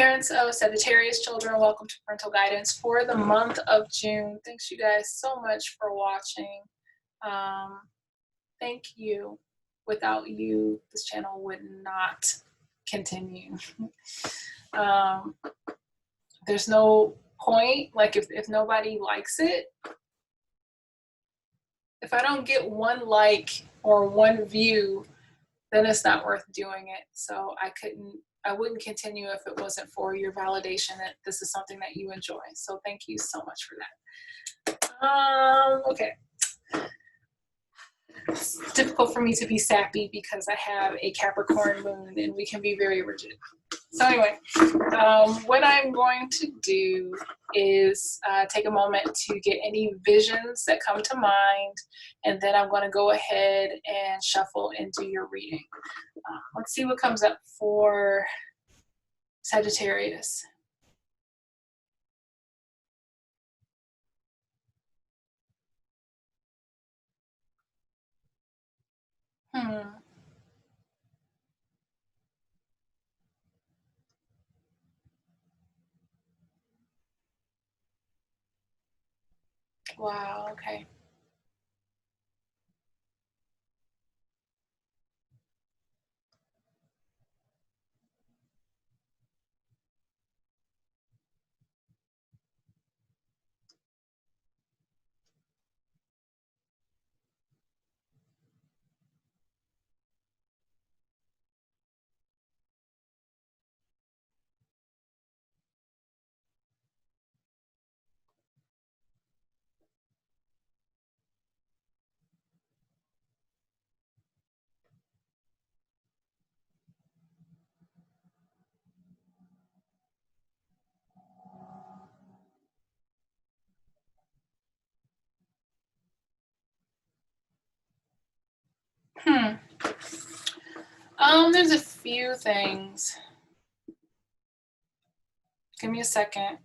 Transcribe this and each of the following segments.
Parents of Sagittarius children, welcome to Parental Guidance for the month of June. Thanks you guys so much for watching. Thank you. Without you, this channel would not continue. There's no point, like if nobody likes it, if I don't get one like or one view, then it's not worth doing it. So I wouldn't continue if it wasn't for your validation that this is something that you enjoy. So thank you so much for that. Okay. It's difficult for me to be sappy because I have a Capricorn moon and we can be very rigid. So anyway, what I'm going to do is take a moment to get any visions that come to mind, and then I'm going to go ahead and shuffle and do your reading. Let's see what comes up for Sagittarius. Wow, okay. There's a few things. Give me a second.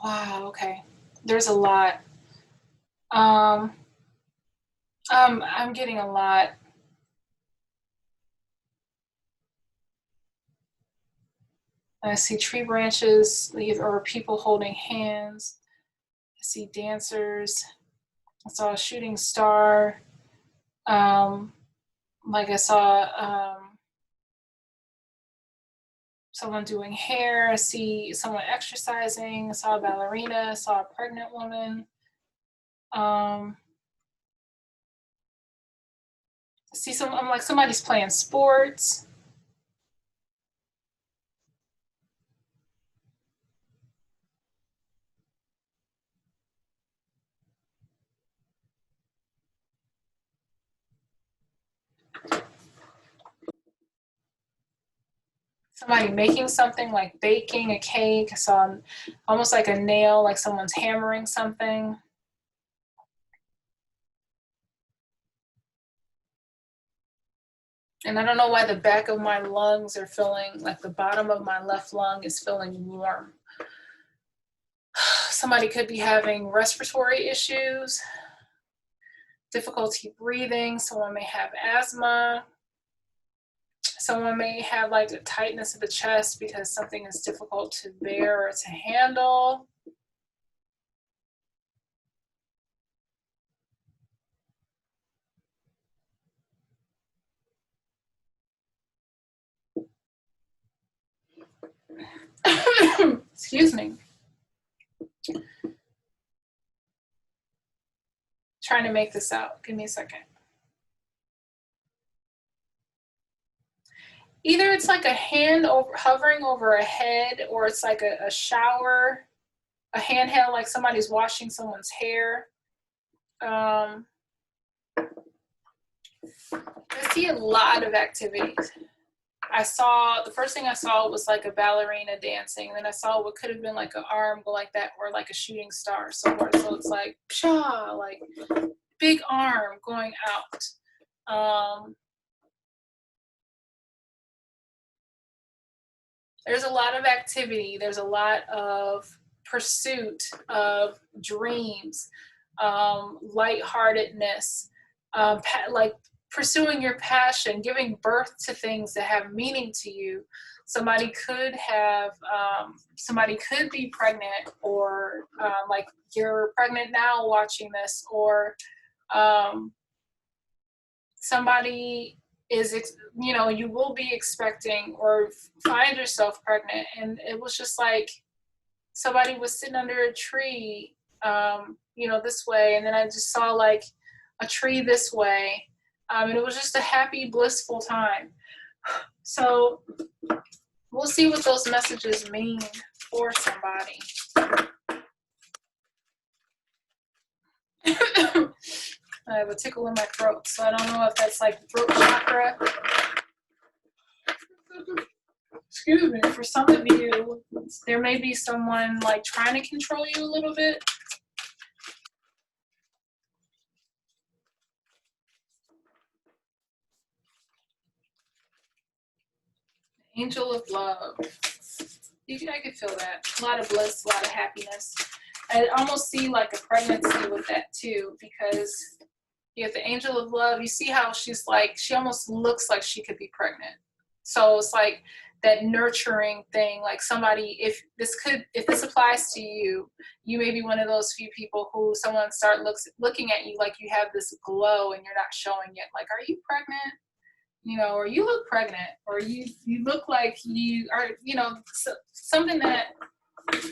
Wow, okay. There's a lot. I'm getting a lot. I see tree branches or people holding hands. I see dancers. I saw a shooting star. Like I saw someone doing hair. I see someone exercising. I saw a ballerina. I saw a pregnant woman. I see I'm like somebody's playing sports. Somebody making something, like baking a cake. I saw almost like a nail, like someone's hammering something. And I don't know why the back of my lungs are feeling, like the bottom of my left lung is feeling warm. Somebody could be having respiratory issues, difficulty breathing. Someone may have asthma. Someone may have like a tightness of the chest because something is difficult to bear or to handle. Excuse me. Trying to make this out. Give me a second. Either it's like a hand hovering over a head, or it's like a shower, a handheld, like somebody's washing someone's hair. I see a lot of activities. The first thing I saw was like a ballerina dancing, and then I saw what could have been like an arm go like that, or like a shooting star somewhere. So it's like, pshaw, like big arm going out. There's a lot of activity. There's a lot of pursuit of dreams, lightheartedness, like pursuing your passion, giving birth to things that have meaning to you. Somebody could have, somebody could be pregnant, or like you're pregnant now watching this, or somebody is, you will be expecting or find yourself pregnant. And it was just like somebody was sitting under a tree, this way. And then I just saw like a tree this way. And it was just a happy, blissful time. So we'll see what those messages mean for somebody. I have a tickle in my throat, so I don't know if that's like throat chakra. Excuse me. For some of you, there may be someone like trying to control you a little bit. Angel of love. I could feel that. A lot of bliss, a lot of happiness. I almost see like a pregnancy with that too, because you have the angel of love. You see how she's like, she almost looks like she could be pregnant. So it's like that nurturing thing, like somebody, if this applies to you, you may be one of those few people who someone looking at you like you have this glow and you're not showing it. Like, are you pregnant? Or you look pregnant, or you look like you are, something that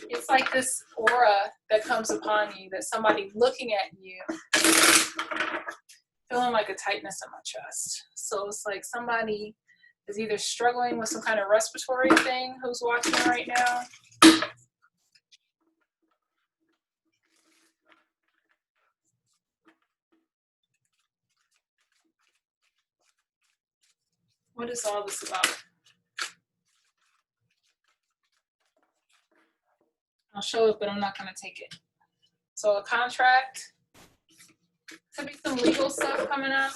it's like this aura that comes upon you, that somebody looking at you, feeling like a tightness in my chest. So it's like somebody is either struggling with some kind of respiratory thing who's watching right now. What is all this about? I'll show it, but I'm not going to take it. So a contract. Could be some legal stuff coming up.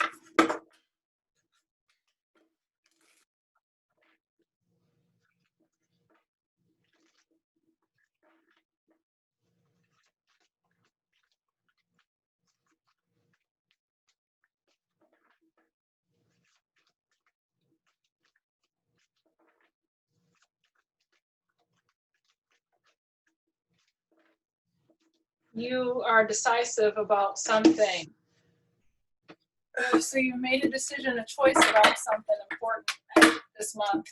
You are decisive about something. So you made a decision, a choice about something important this month.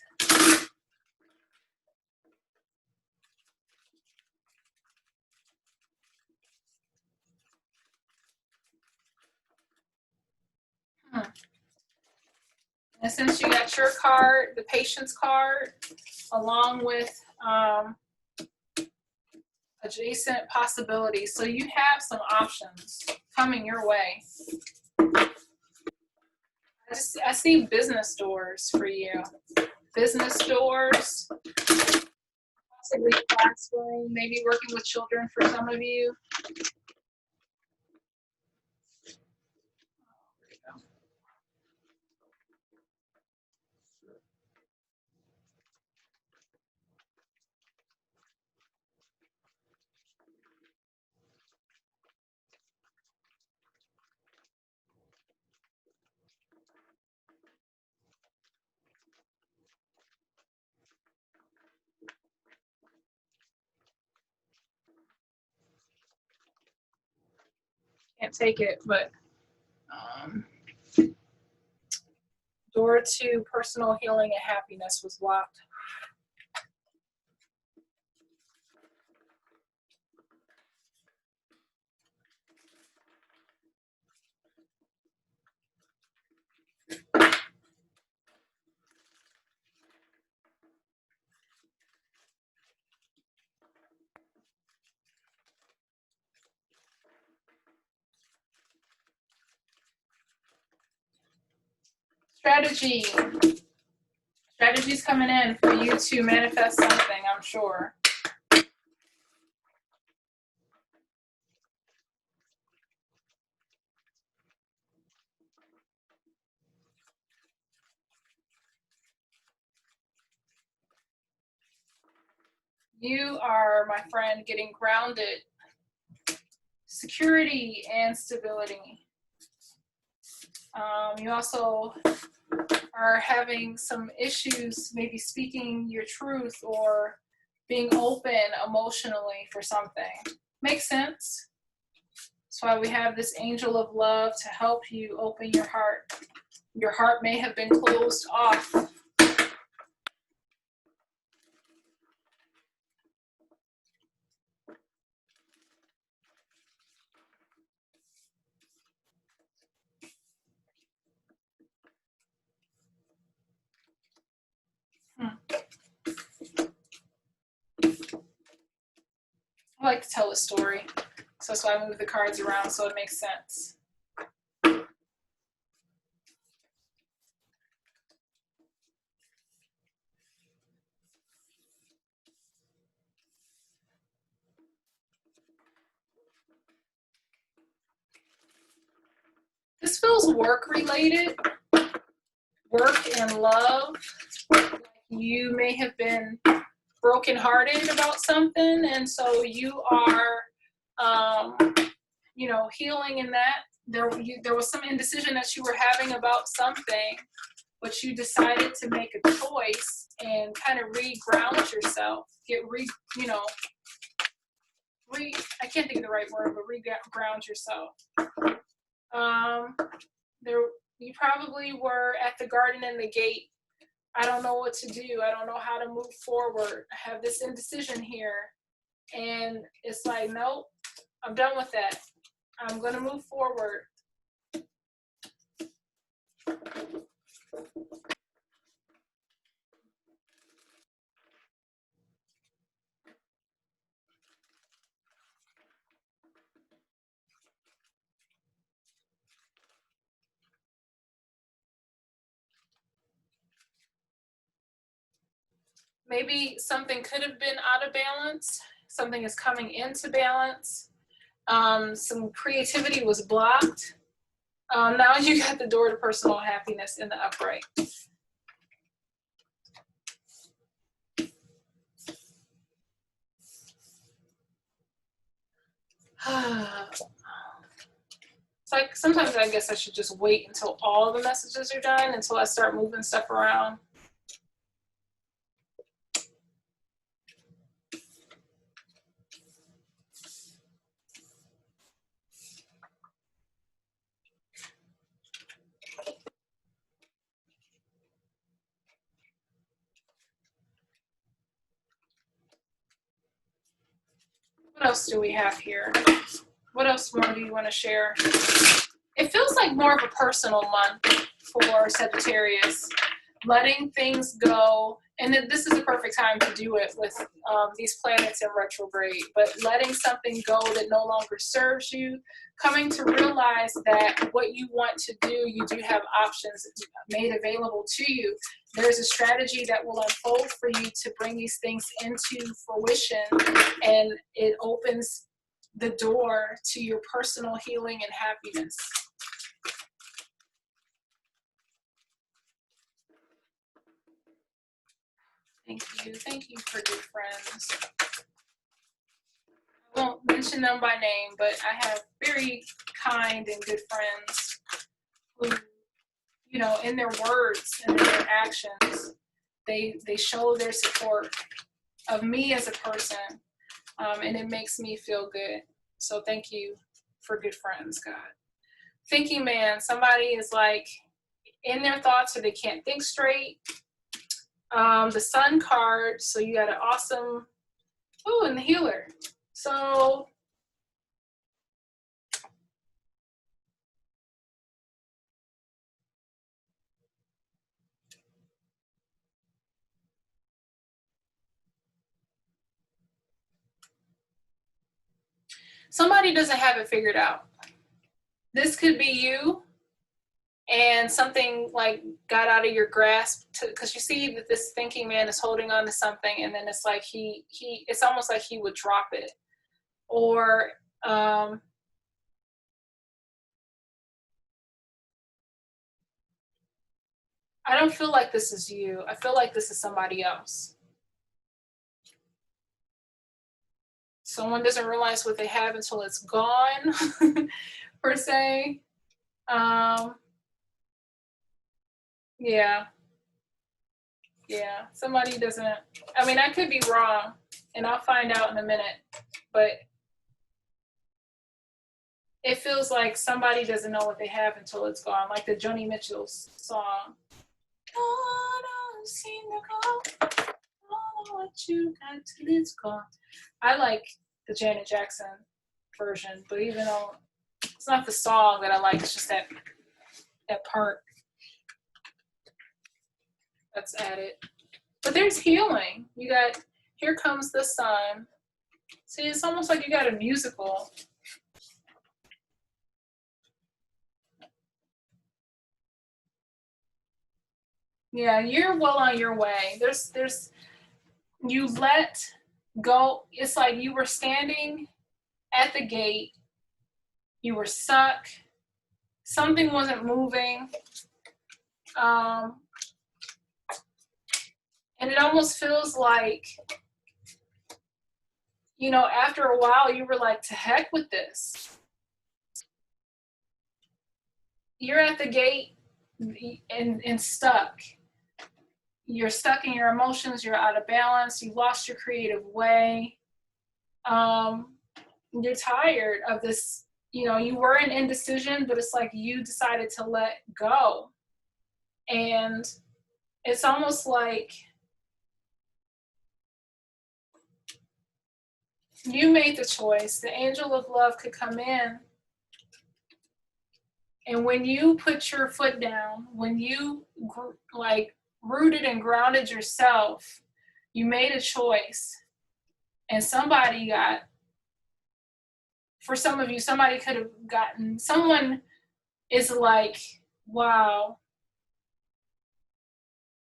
And since you got your card, the patience card, along with adjacent possibilities, so you have some options coming your way. I see business doors for you. Business doors, possibly classroom, maybe working with children for some of you. Can't take it, but door to personal healing and happiness was locked. Strategy's coming in for you to manifest something, I'm sure. You are, my friend, getting grounded, security and stability. You also are having some issues, maybe speaking your truth or being open emotionally for something. Makes sense. That's why we have this angel of love to help you open your heart. Your heart may have been closed off. I like to tell a story, so that's why I move the cards around so it makes sense. This feels work related, work and love. You may have been brokenhearted about something, and so you are, you know, healing in that. There was some indecision that you were having about something, but you decided to make a choice and kind of re-ground yourself. You know, I can't think of the right word, but re-ground yourself. You probably were at the garden and the gate. I don't know what to do. I don't know how to move forward. I have this indecision here. And it's like, nope, I'm done with that. I'm going to move forward. Maybe something could have been out of balance. Something is coming into balance. Some creativity was blocked. Now you got the door to personal happiness in the upright. It's like sometimes I guess I should just wait until all the messages are done until I start moving stuff around. What else do we have here? What else more do you want to share? It feels like more of a personal month for Sagittarius. Letting things go, and this is the perfect time to do it with these planets in retrograde, but letting something go that no longer serves you, coming to realize that what you want to do, you do have options made available to you. There's a strategy that will unfold for you to bring these things into fruition, and it opens the door to your personal healing and happiness. Thank you for good friends. I won't mention them by name, but I have very kind and good friends who, you know, in their words and in their actions, they show their support of me as a person, and it makes me feel good. So thank you for good friends, God. Thinking man, somebody is like in their thoughts or they can't think straight. The Sun card, so you got an awesome, oh, and the Healer. So somebody doesn't have it figured out. This could be you, and something like got out of your grasp, because you see that this thinking man is holding on to something, and then it's like it's almost like he would drop it, or I don't feel like this is you. I feel like this is somebody else. someone doesn't realize what they have until it's gone, per se. Yeah. Yeah. Somebody doesn't, I mean, I could be wrong, and I'll find out in a minute, but it feels like somebody doesn't know what they have until it's gone, like the Joni Mitchell's song. Oh, don't seem to go. Don't know what you got till it's gone. I like the Janet Jackson version, but even though it's not the song that I like, it's just that part that's added. But there's healing. You got Here Comes the Sun. See, it's almost like you got a musical. Yeah, you're well on your way. You let go. It's like you were standing at the gate. You were stuck. Something wasn't moving. And it almost feels like, you know, after a while, you were like, to heck with this. You're at the gate and stuck. You're stuck in your emotions. You're out of balance. You lost your creative way. You're tired of this. You know, you were in indecision, but it's like you decided to let go. And it's almost like you made the choice. The angel of love could come in. And when you put your foot down, when you like rooted and grounded yourself, you made a choice. And somebody got, for some of you, somebody could have gotten, someone is like, wow.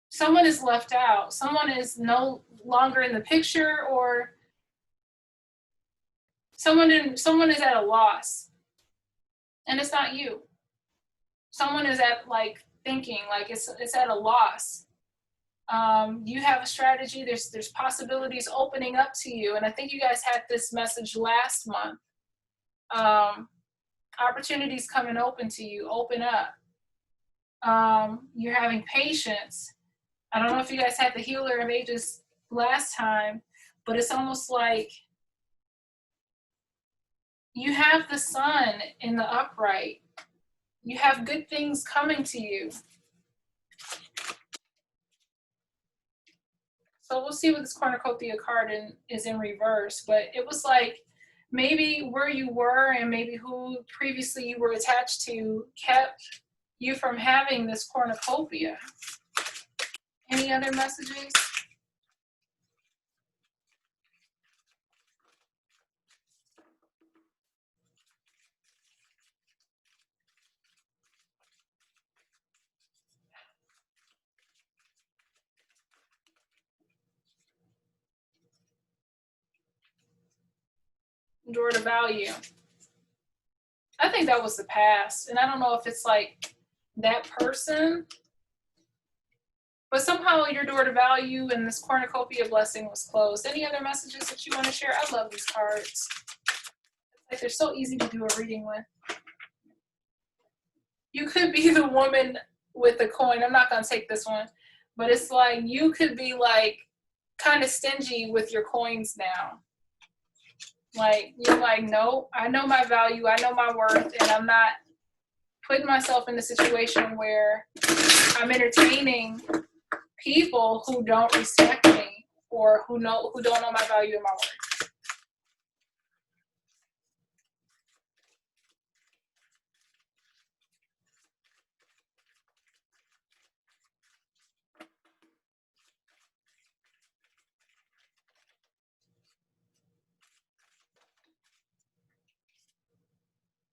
Someone is left out. Someone is no longer in the picture, or someone is at a loss. And it's not you. Someone is at like thinking like it's at a loss. You have a strategy. There's possibilities opening up to you, and I think you guys had this message last month. Opportunities coming open to you. Open up. You're having patience. I don't know if you guys had the Healer of Ages last time, but it's almost like you have the sun in the upright. You have good things coming to you. So we'll see what this cornucopia card is in reverse, but it was like maybe where you were and maybe who previously you were attached to kept you from having this cornucopia. Any other messages? Door to value. I think that was the past, and I don't know if it's like that person, but somehow your door to value and this cornucopia blessing was closed. Any other messages that you want to share? I love these cards. It's like they're so easy to do a reading with. You could be the woman with the coin. I'm not going to take this one, but it's like you could be like kind of stingy with your coins now. Like, you're like, no, I know my value, I know my worth, and I'm not putting myself in a situation where I'm entertaining people who don't respect me or who don't know my value and my worth.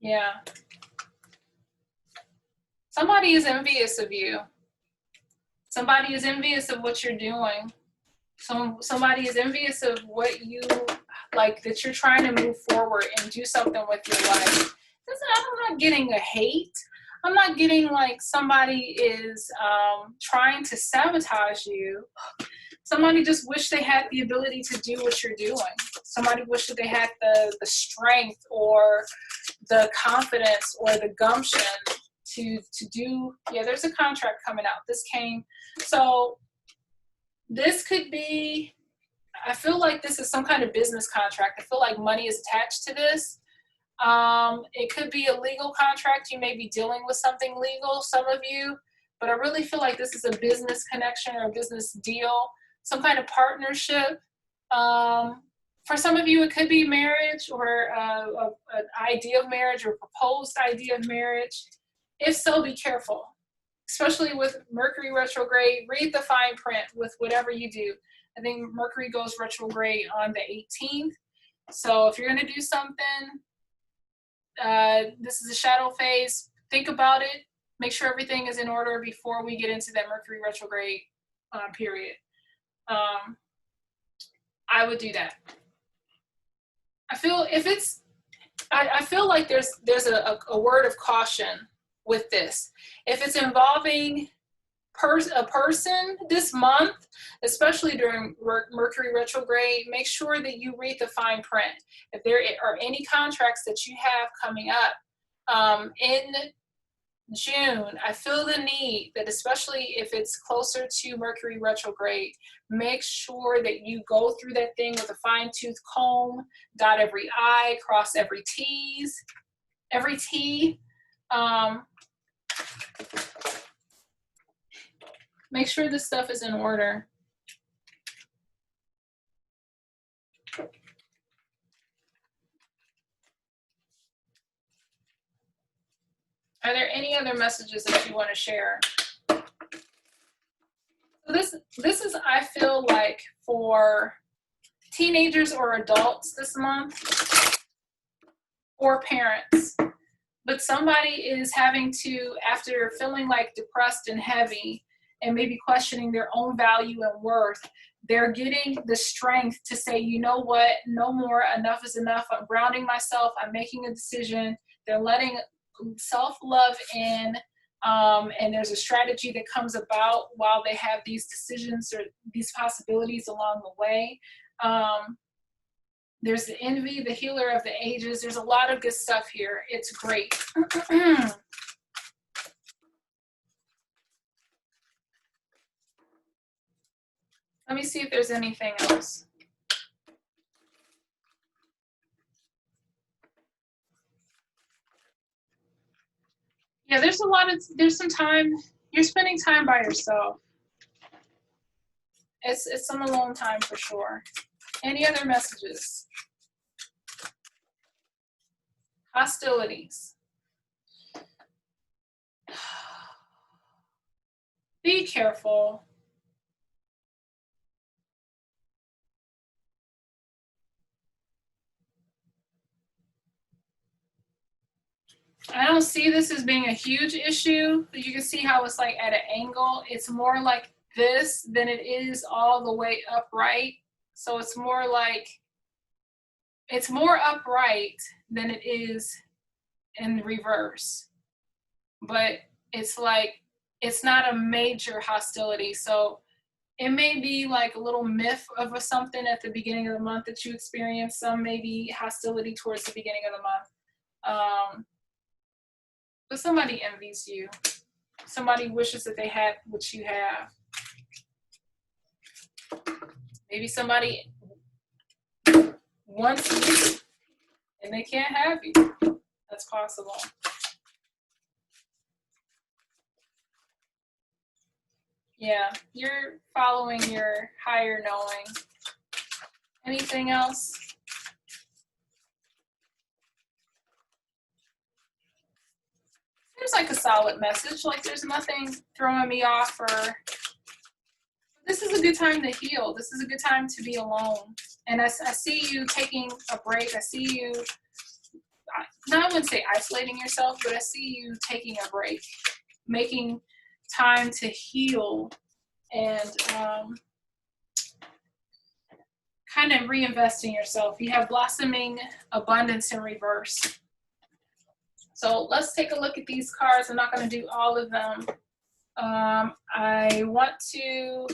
Yeah. Somebody is envious of you. Somebody is envious of what you're doing. Somebody is envious of what you, like, that you're trying to move forward and do something with your life. I'm not getting a hate. I'm not getting like somebody is trying to sabotage you. Somebody just wish they had the ability to do what you're doing. Somebody wish that they had the strength or the confidence or the gumption to do. Yeah, there's a contract coming out. This came. So this could be, I feel like this is some kind of business contract. I feel like money is attached to this. It could be a legal contract. You may be dealing with something legal, some of you, but I really feel like this is a business connection or a business deal, some kind of partnership. For some of you, it could be marriage or an idea of marriage or proposed idea of marriage. If so, be careful, especially with Mercury retrograde. Read the fine print with whatever you do. I think Mercury goes retrograde on the 18th. So if you're going to do something, this is a shadow phase. Think about it. Make sure everything is in order before we get into that Mercury retrograde period. I would do that. I feel if it's, I feel like there's a word of caution with this. If it's involving a person this month, especially during Mercury retrograde, make sure that you read the fine print. If there are any contracts that you have coming up in June, I feel the need that, especially if it's closer to Mercury retrograde, make sure that you go through that thing with a fine-tooth comb, dot every I, cross every T. Make sure this stuff is in order. Are there any other messages that you want to share? This is, I feel like, for teenagers or adults this month, or parents. But somebody is having to, after feeling like depressed and heavy and maybe questioning their own value and worth, they're getting the strength to say, you know what, no more, enough is enough. I'm grounding myself. I'm making a decision. They're letting self-love in, and there's a strategy that comes about while they have these decisions or these possibilities along the way. There's the envy, the healer of the ages. There's a lot of good stuff here. It's great. Let me see if there's anything else. Yeah, there's some time. You're spending time by yourself. It's some alone time for sure. Any other messages? Hostilities. Be careful. I don't see this as being a huge issue. You can see how it's like at an angle. It's more like this than it is all the way upright. So it's more like, it's more upright than it is in reverse. But it's like, it's not a major hostility. So it may be like a little myth of something at the beginning of the month that you experience. Some maybe hostility towards the beginning of the month. But somebody envies you. Somebody wishes that they had what you have. Maybe somebody wants you and they can't have you. That's possible. Yeah, you're following your higher knowing. Anything else? Seems like a solid message. Like there's nothing throwing me off, or this is a good time to heal. This is a good time to be alone. And I see you taking a break. I see you, I wouldn't say isolating yourself, but I see you taking a break, making time to heal and kind of reinvest in yourself. You have blossoming abundance in reverse. So let's take a look at these cards. I'm not going to do all of them. I want to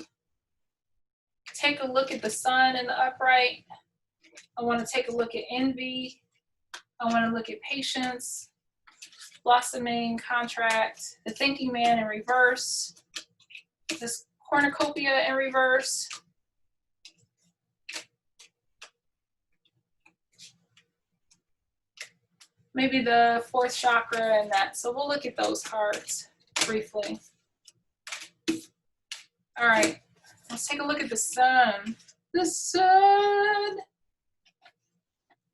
take a look at the sun in the upright. I want to take a look at envy. I want to look at patience, blossoming, contract, the thinking man in reverse, this cornucopia in reverse. Maybe the fourth chakra and that. So we'll look at those cards briefly. All right, let's take a look at the sun. The sun.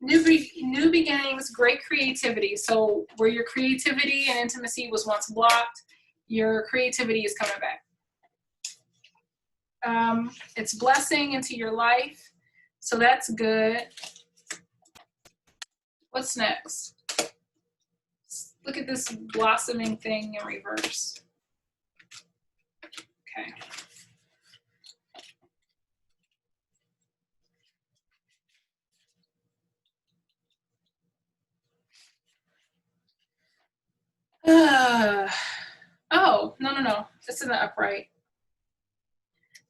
New beginnings, great creativity. So where your creativity and intimacy was once blocked, your creativity is coming back. It's blessing into your life. So that's good. What's next? Look at this blossoming thing in reverse. Okay. Oh, no. It's in the upright.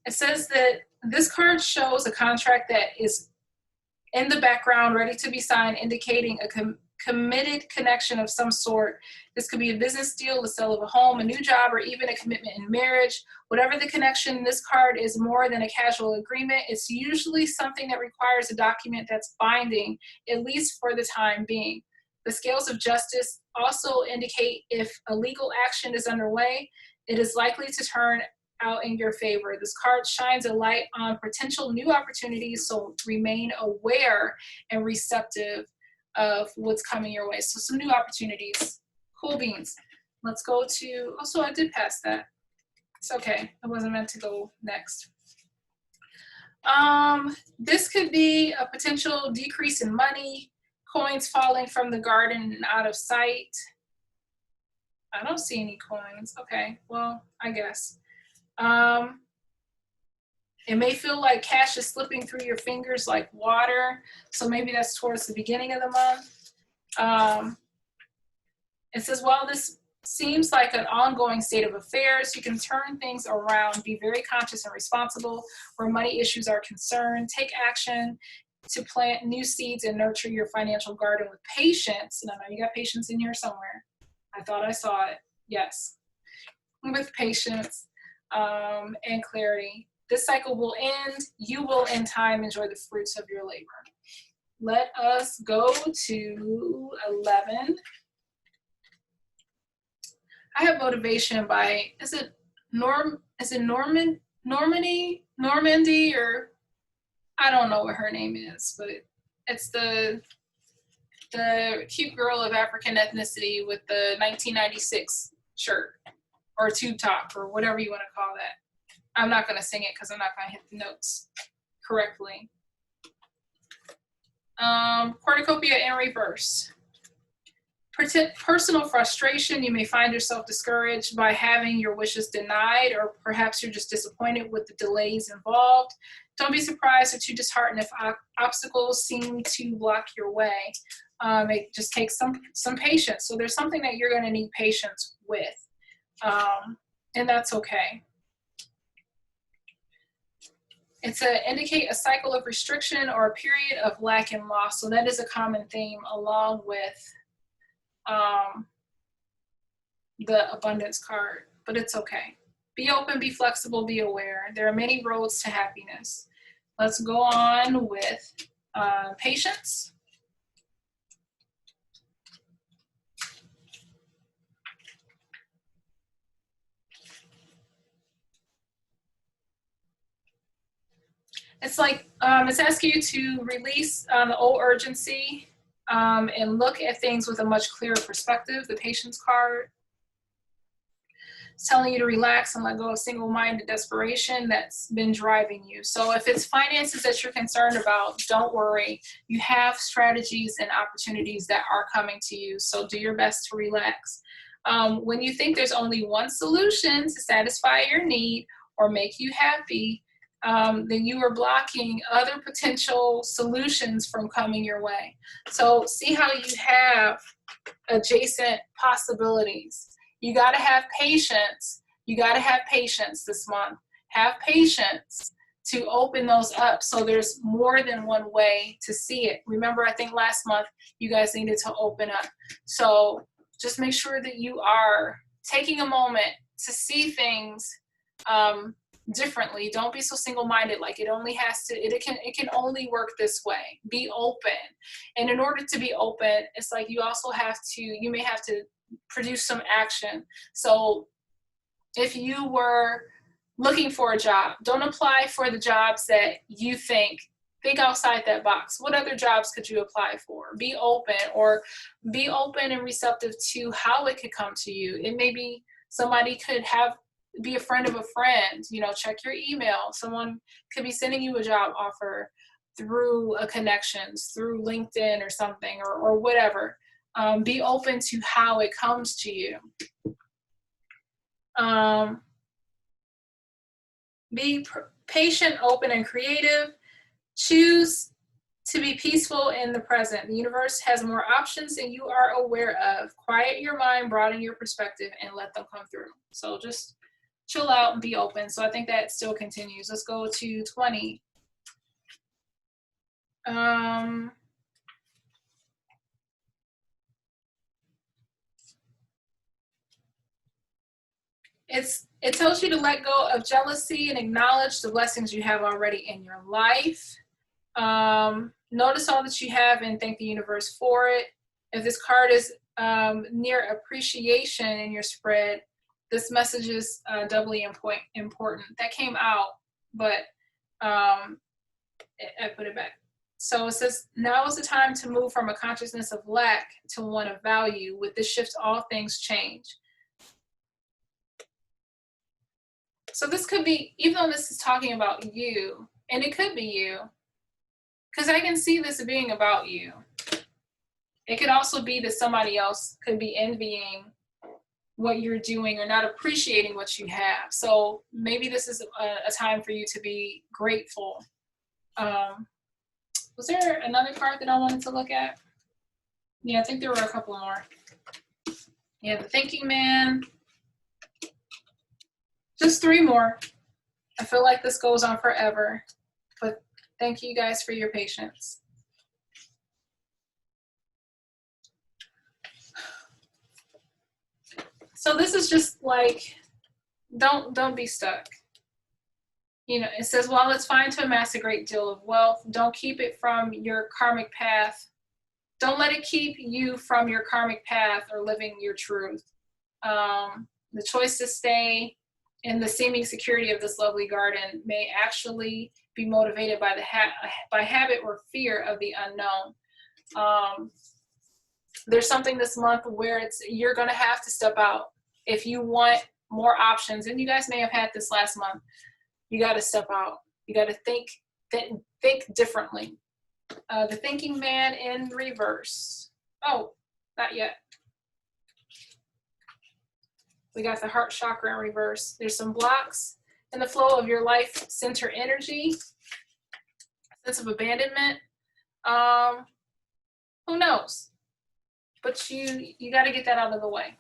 It says that this card shows a contract that is in the background, ready to be signed, indicating a committed connection of some sort. This could be a business deal, the sale of a home, a new job, or even a commitment in marriage. Whatever the connection, this card is more than a casual agreement. It's usually something that requires a document that's binding, at least for the time being. The scales of justice also indicate if a legal action is underway, it is likely to turn out in your favor. This card shines a light on potential new opportunities, so remain aware and receptive of what's coming your way. So some new opportunities. Cool beans. Let's go to, oh, so I did pass that. It's okay. I wasn't meant to go next. This could be a potential decrease in money, coins falling from the garden and out of sight. I don't see any coins. Okay, well, I guess. It may feel like cash is slipping through your fingers like water. So maybe that's towards the beginning of the month. It says, while this seems like an ongoing state of affairs, you can turn things around, be very conscious and responsible where money issues are concerned. Take action to plant new seeds and nurture your financial garden with patience. And I know you got patience in here somewhere. I thought I saw it. Yes. With patience and clarity. This cycle will end. You will, in time, enjoy the fruits of your labor. Let us go to 11. I have motivation by, is it Normandy, or I don't know what her name is, but it's the cute girl of African ethnicity with the 1996 shirt or tube top or whatever you want to call that. I'm not going to sing it because I'm not going to hit the notes correctly. Cornucopia in reverse. Personal frustration. You may find yourself discouraged by having your wishes denied, or perhaps you're just disappointed with the delays involved. Don't be surprised or too disheartened if obstacles seem to block your way. It just takes some patience. So there's something that you're going to need patience with, and that's okay. It's to indicate a cycle of restriction or a period of lack and loss. So that is a common theme along with the abundance card, but it's okay. Be open, be flexible, be aware. There are many roads to happiness. Let's go on with patience. It's like, it's asking you to release the old urgency and look at things with a much clearer perspective. The patience card. It's telling you to relax and let go of single-minded desperation that's been driving you. So if it's finances that you're concerned about, don't worry. You have strategies and opportunities that are coming to you. So do your best to relax. When you think there's only one solution to satisfy your need or make you happy, then you are blocking other potential solutions from coming your way. So see how you have adjacent possibilities. You got to have patience. You got to have patience this month. Have patience to open those up so there's more than one way to see it. Remember, I think last month you guys needed to open up. So just make sure that you are taking a moment to see things differently. Don't be so single-minded, like it only has to, it can only work this way. Be open. And in order to be open, it's like you also have to, you may have to produce some action. So if you were looking for a job, don't apply for the jobs that you think outside that box. What other jobs could you apply for? Be open, or be open and receptive to how it could come to you. It may be somebody could be a friend of a friend, you know, check your email. Someone could be sending you a job offer through a connections, through LinkedIn or something, or whatever. Be open to how it comes to you. Be patient, open, and creative. Choose to be peaceful in the present. The universe has more options than you are aware of. Quiet your mind, broaden your perspective, and let them come through. So just chill out and be open. So I think that still continues. Let's go to 20. It tells you to let go of jealousy and acknowledge the blessings you have already in your life. Notice all that you have and thank the universe for it. If this card is near appreciation in your spread, this message is doubly important. That came out, but I put it back. So it says, now is the time to move from a consciousness of lack to one of value. With this shift, all things change. So this could be, even though this is talking about you, and it could be you, because I can see this being about you. It could also be that somebody else could be envying what you're doing or not appreciating what you have. So maybe this is a time for you to be grateful. Was there another card that I wanted to look at? Yeah, I think there were a couple more. Yeah, the Thinking Man. Just 3 more. I feel like this goes on forever, but thank you guys for your patience. So this is just like, don't be stuck. You know, it says, while it's fine to amass a great deal of wealth, don't keep it from your karmic path. Don't let it keep you from your karmic path or living your truth. The choice to stay in the seeming security of this lovely garden may actually be motivated by by habit or fear of the unknown. There's something this month where you're going to have to step out if you want more options. And you guys may have had this last month. You got to step out. You got to think differently. The Thinking Man in reverse. Oh, not yet. We got the heart chakra in reverse. There's some blocks in the flow of your life center energy, sense of abandonment. Who knows? But you got to get that out of the way.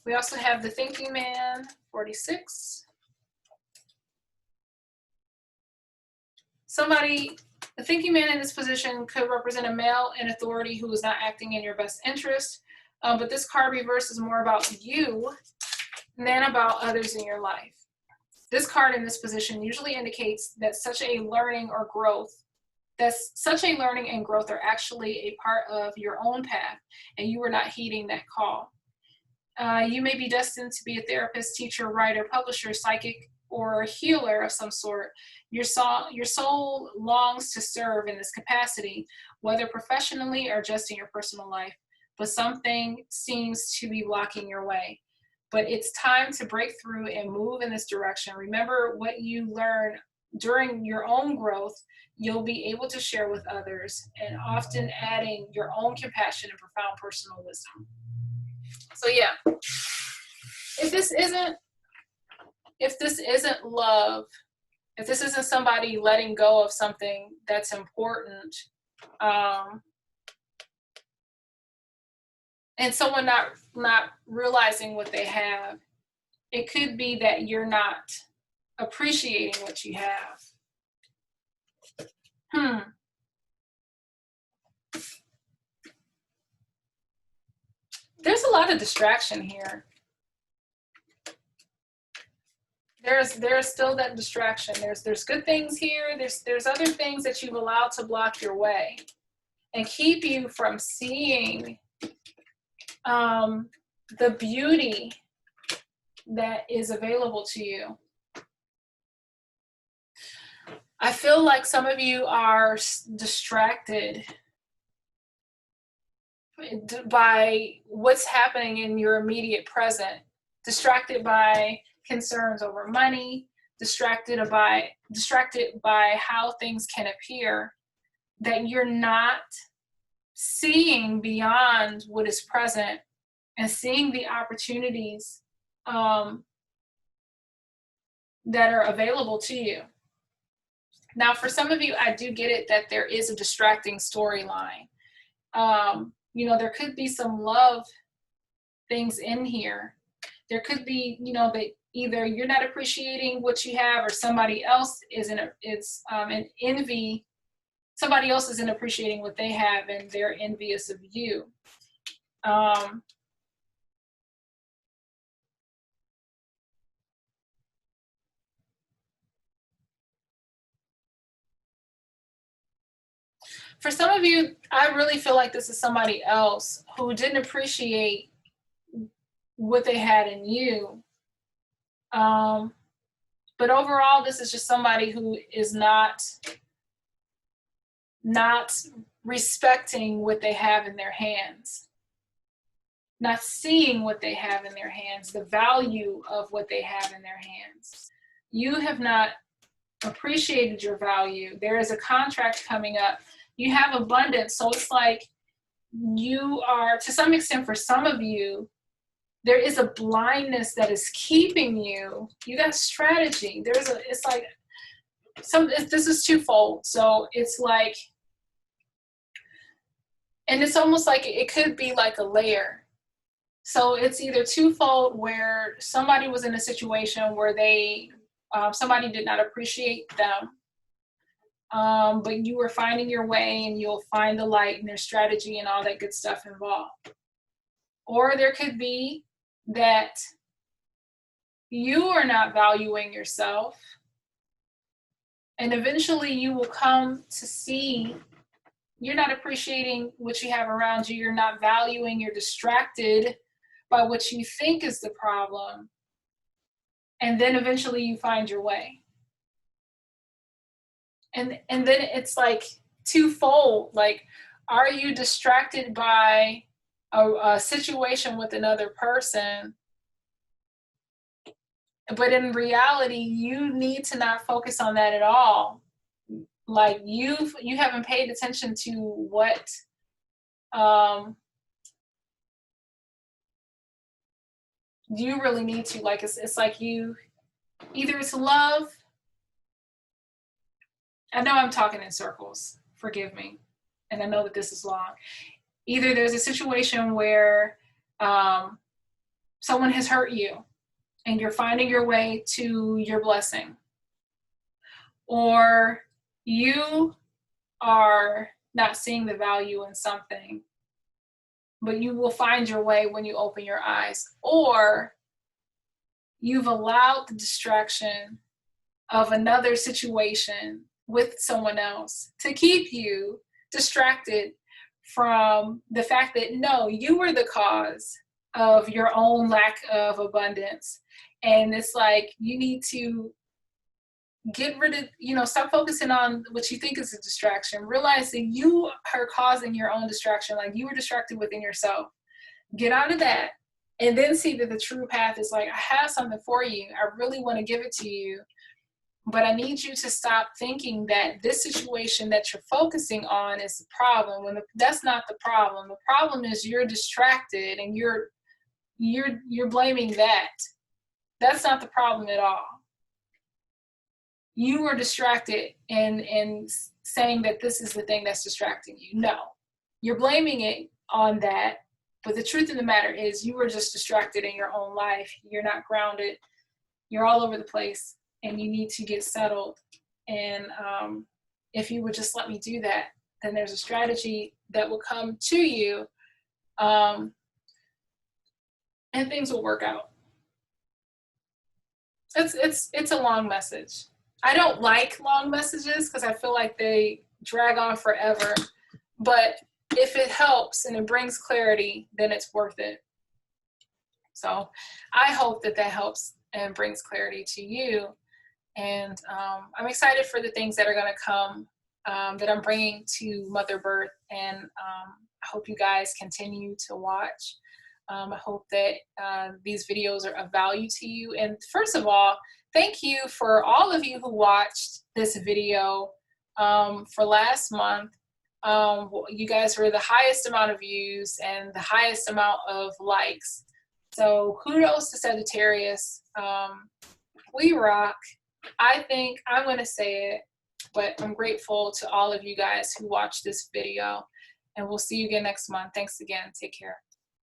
We also have the Thinking Man, 46. The Thinking Man in this position could represent a male in authority who is not acting in your best interest. But this card reverse is more about you than about others in your life. This card in this position usually indicates that such a learning and growth are actually a part of your own path, and you are not heeding that call. You may be destined to be a therapist, teacher, writer, publisher, psychic, or healer of some sort. Your soul longs to serve in this capacity, whether professionally or just in your personal life, but something seems to be blocking your way. But it's time to break through and move in this direction. Remember, what you learn during your own growth, you'll be able to share with others, and often adding your own compassion and profound personal wisdom. So yeah, if this isn't love, if this isn't somebody letting go of something that's important, and someone not realizing what they have, it could be that you're not appreciating what you have. There's a lot of distraction here. There's still that distraction. There's good things here. There's other things that you've allowed to block your way and keep you from seeing the beauty that is available to you. I feel like some of you are distracted by what's happening in your immediate present, distracted by concerns over money, distracted by how things can appear, that you're not seeing beyond what is present and seeing the opportunities that are available to you. Now, for some of you, I do get it that there is a distracting storyline. There could be some love things in here. There could be, that either you're not appreciating what you have, or somebody else isn't. It's an envy. Somebody else isn't appreciating what they have, and they're envious of you. For some of you, I really feel like this is somebody else who didn't appreciate what they had in you. But overall, this is just somebody who is not respecting what they have in their hands, not seeing what they have in their hands, the value of what they have in their hands. You have not appreciated your value. There is a contract coming up. You have abundance. So it's like you are, to some extent, for some of you, there is a blindness that is keeping you. You got strategy. It's like, this is twofold. So it's like, and it's almost like it could be like a layer. So it's either twofold, where somebody was in a situation where somebody did not appreciate them, but you were finding your way, and you'll find the light and their strategy and all that good stuff involved. Or there could be that you are not valuing yourself, and eventually you will come to see you're not appreciating what you have around you. You're not valuing. You're distracted by what you think is the problem. And then eventually you find your way. And then it's like twofold. Like, are you distracted by a situation with another person? But in reality, you need to not focus on that at all. Like, you haven't paid attention to what you really need to. Like, it's like either it's love. I know I'm talking in circles, forgive me, and I know that this is long. Either there's a situation where someone has hurt you and you're finding your way to your blessing, or you are not seeing the value in something, but you will find your way when you open your eyes, or you've allowed the distraction of another situation with someone else to keep you distracted from the fact that, no, you were the cause of your own lack of abundance. And it's like, you need to get rid of, stop focusing on what you think is a distraction. Realize that you are causing your own distraction. Like, you were distracted within yourself. Get out of that, and then see that the true path is like, I have something for you. I really want to give it to you. But I need you to stop thinking that this situation that you're focusing on is the problem, when that's not the problem. The problem is you're distracted, and you're blaming that. That's not the problem at all. You were distracted and saying that this is the thing that's distracting you. No, you're blaming it on that. But the truth of the matter is, you were just distracted in your own life. You're not grounded. You're all over the place, and you need to get settled and if you would just let me do that, then there's a strategy that will come to you, and things will work out. It's a long message. I don't like long messages because I feel like they drag on forever, but if it helps and it brings clarity, then it's worth it. So I hope that that helps and brings clarity to you. And I'm excited for the things that are going to come, that I'm bringing to Mother Birth. And I hope you guys continue to watch. I hope that these videos are of value to you. And first of all, thank you for all of you who watched this video for last month. You guys were the highest amount of views and the highest amount of likes. So kudos to Sagittarius. We rock. I think I'm going to say it, but I'm grateful to all of you guys who watched this video. And we'll see you again next month. Thanks again. Take care.